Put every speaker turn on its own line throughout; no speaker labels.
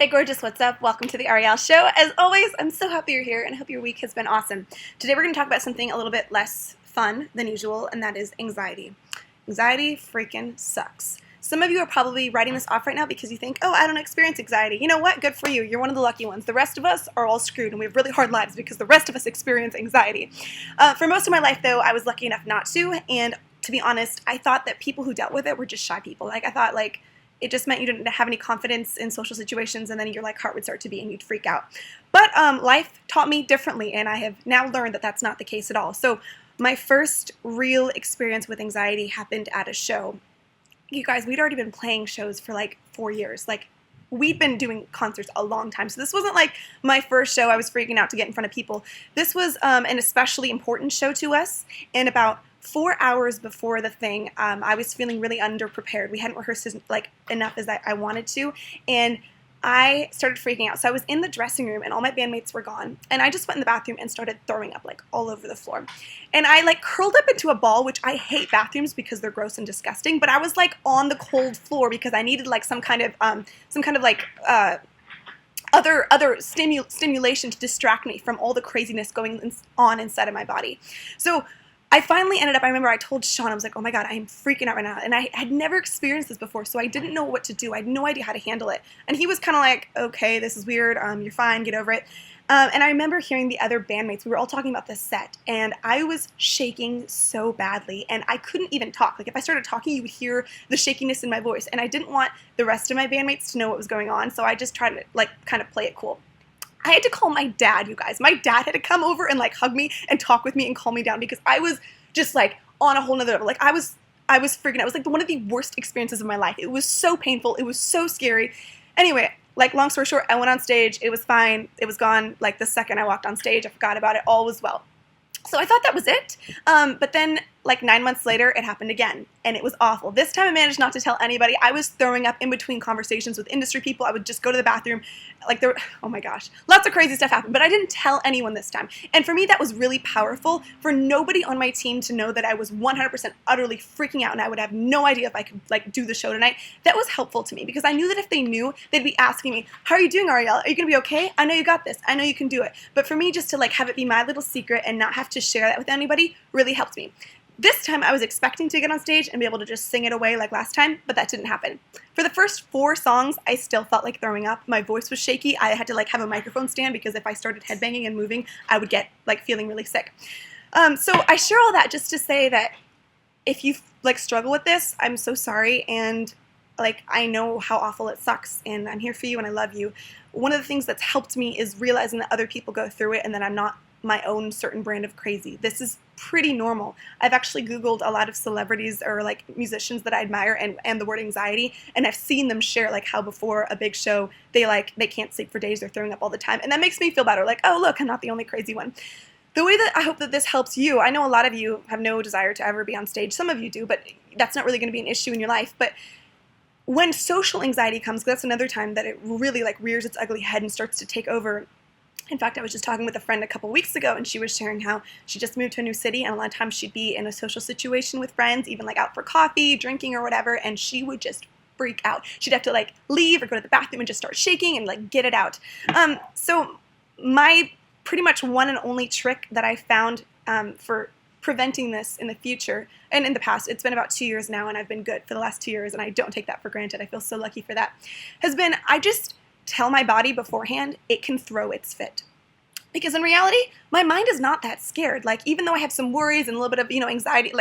Hey gorgeous, what's up? Welcome to the Ariel Show. As always, I'm so happy you're here and I hope your week has been awesome. Today we're going to talk about something a little bit less fun than usual, and that is anxiety. Anxiety freaking sucks. Some of you are probably writing this off right now because you think, oh, I don't experience anxiety. You know what? Good for you. You're one of the lucky ones. The rest of us are all screwed and we have really hard lives because the rest of us experience anxiety. For most of my life, though, I was lucky enough not to, and to be honest, I thought that people who dealt with it were just shy people. I thought, it just meant you didn't have any confidence in social situations, and then your heart would start to beat and you'd freak out. But life taught me differently, and I have now learned that that's not the case at all. So my first real experience with anxiety happened at a show. You guys, we'd already been playing shows for 4 years. We'd been doing concerts a long time. So this wasn't my first show I was freaking out to get in front of people. This was an especially important show to us, and about 4 hours before the thing, I was feeling really underprepared. We hadn't rehearsed enough as I wanted to, and I started freaking out. So I was in the dressing room, and all my bandmates were gone, and I just went in the bathroom and started throwing up all over the floor. And I curled up into a ball, which I hate bathrooms because they're gross and disgusting, but I was on the cold floor because I needed some kind of other stimulation to distract me from all the craziness going on inside of my body. So I finally ended up, I remember I told Sean, I was like, oh my God, I am freaking out right now. And I had never experienced this before, so I didn't know what to do. I had no idea how to handle it. And he was kind of like, okay, this is weird. You're fine, get over it. And I remember hearing the other bandmates, we were all talking about this set, and I was shaking so badly, and I couldn't even talk. If I started talking, you would hear the shakiness in my voice, and I didn't want the rest of my bandmates to know what was going on, so I just tried to, kind of play it cool. I had to call my dad, you guys. My dad had to come over and hug me and talk with me and calm me down because I was just on a whole nother level. I was freaking out. It was one of the worst experiences of my life. It was so painful. It was so scary. Anyway, long story short, I went on stage. It was fine. It was gone. The second I walked on stage, I forgot about it. All was well. So I thought that was it. But then 9 months later, it happened again, and it was awful. This time I managed not to tell anybody. I was throwing up in between conversations with industry people. I would just go to the bathroom. Oh my gosh, lots of crazy stuff happened, but I didn't tell anyone this time. And for me, that was really powerful for nobody on my team to know that I was 100% utterly freaking out and I would have no idea if I could do the show tonight. That was helpful to me because I knew that if they knew, they'd be asking me, how are you doing, Ariel? Are you going to be okay? I know you got this. I know you can do it. But for me, just to have it be my little secret and not have to share that with anybody really helped me. This time I was expecting to get on stage and be able to just sing it away like last time, but that didn't happen. For the first 4 songs, I still felt like throwing up. My voice was shaky. I had to have a microphone stand because if I started headbanging and moving, I would get feeling really sick. So I share all that just to say that if you struggle with this, I'm so sorry, and I know how awful it sucks, and I'm here for you and I love you. One of the things that's helped me is realizing that other people go through it and that I'm not my own certain brand of crazy. This is pretty normal. I've actually Googled a lot of celebrities or musicians that I admire and the word anxiety, and I've seen them share how before a big show they can't sleep for days, they're throwing up all the time, and that makes me feel better. Oh look, I'm not the only crazy one. The way that I hope that this helps you, I know a lot of you have no desire to ever be on stage. Some of you do, but that's not really going to be an issue in your life. But when social anxiety comes, that's another time that it really rears its ugly head and starts to take over. In fact, I was just talking with a friend a couple weeks ago, and she was sharing how she just moved to a new city, and a lot of times she'd be in a social situation with friends, even out for coffee, drinking, or whatever, and she would just freak out. She'd have to leave or go to the bathroom and just start shaking and get it out. So my pretty much one and only trick that I found for preventing this in the future, and in the past, it's been about 2 years now, and I've been good for the last 2 years, and I don't take that for granted. I feel so lucky for that, has been I just tell my body beforehand it can throw its fit. Because in reality, my mind is not that scared. Even though I have some worries and a little bit of, anxiety,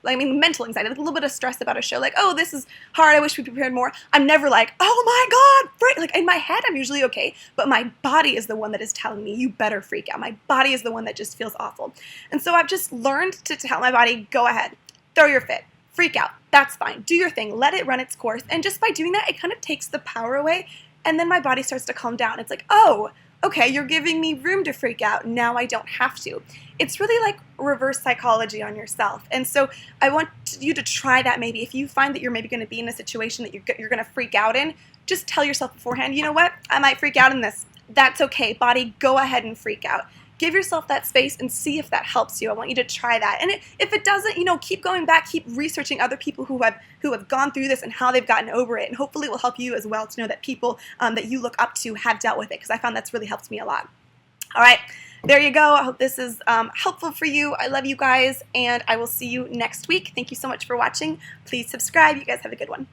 mental anxiety, a little bit of stress about a show, oh, this is hard, I wish we prepared more. I'm never oh my God, freak. In my head, I'm usually okay, but my body is the one that is telling me, you better freak out. My body is the one that just feels awful. And so I've just learned to tell my body, go ahead, throw your fit, freak out, that's fine, do your thing, let it run its course. And just by doing that, it kind of takes the power away, and then my body starts to calm down. It's oh, okay, you're giving me room to freak out. Now I don't have to. It's really reverse psychology on yourself. And so I want you to try that maybe. If you find that you're maybe going to be in a situation that you're going to freak out in, just tell yourself beforehand, you know what? I might freak out in this. That's okay. Body, go ahead and freak out. give yourself that space and see if that helps you. I want you to try that. And if it doesn't, keep going back, keep researching other people who have gone through this and how they've gotten over it. And hopefully it will help you as well to know that people that you look up to have dealt with it, because I found that's really helped me a lot. All right, there you go. I hope this is helpful for you. I love you guys, and I will see you next week. Thank you so much for watching. Please subscribe. You guys have a good one.